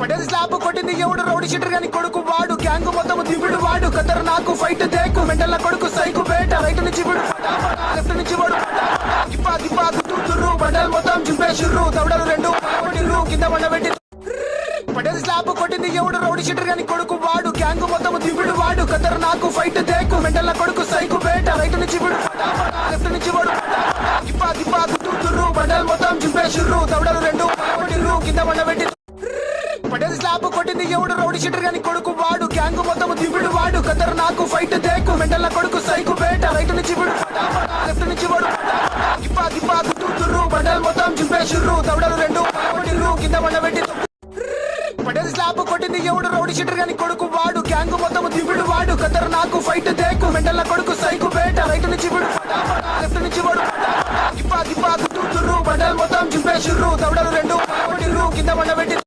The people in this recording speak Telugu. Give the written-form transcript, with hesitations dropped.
పడేది స్లాబ్ కొట్టింది ఎవడు రౌడీ షీటర్ గాని కొడుకు వాడు గ్యాంగ్ మొత్తం దిగుడు వాడు కదర్ నాకు ఫైట్ దేకు మెంటల్ కొడుకు సైకు బేట రైట్ నుంచి విడు లెఫ్ట్ నుంచి వాడు గిప్పా గిప్పా గుర్తురు బండల్ మొత్తం చింపేషుర్రు దవడలు రెండు కొట్టిర్రు కింద వండబెట్టి పడేది స్లాబ్ కొట్టింది ఎవడు రౌడీ షీటర్ గాని కొడుకు వాడు గ్యాంగ్ మొత్తం దిగుడు వాడు కదర్ నాకు ఫైట్ దేకు మెంటల్ కొడుకు సైకు బేట రైట్ నుంచి విడు లెఫ్ట్ నుంచి వాడు గిప్పా గిప్పా గుర్తురు బండల్ మొత్తం చింపేషుర్రు దవడలు రెండు కొట్టిర్రు కింద వండబెట్టి పడేది స్లాబ్ కొట్టింది ఎవడు రౌడీ షీటర్ గాని కొడుకు వాడు గ్యాంగ్ మొత్తం దిగుడు వాడు కదర్ నాకు ఫైట్ దేకు మెంటల్ కొడుకు సైకు బేట రైట్ నుంచి విడు లెఫ్ట్ నుంచి వాడు గిప్పా గిప్పా గుర్తురు బండల్ మొత్తం చింపేషుర్రు దవడలు రెండు కొట్టిర్రు కింద వండబెట్టి పడేది స్లాబ్ కొట్టింది ఎవడు రౌడీ షీటర్ గాని కొడుకు వాడు గ్యాంగ్ మొత్తం దిగుడు వాడు కదర్ నాకు ఫైట్ దేకు మెంటల్ కొడుకు సైకు బేట రైట్ నుంచి విడు లెఫ్ట్ నుంచి వాడు గిప్పా గిప్పా గుర్తురు బండల్ మొత్తం చింపేషుర్రు దవడలు రెండు కొట్టిర్రు కింద వండబెట్టి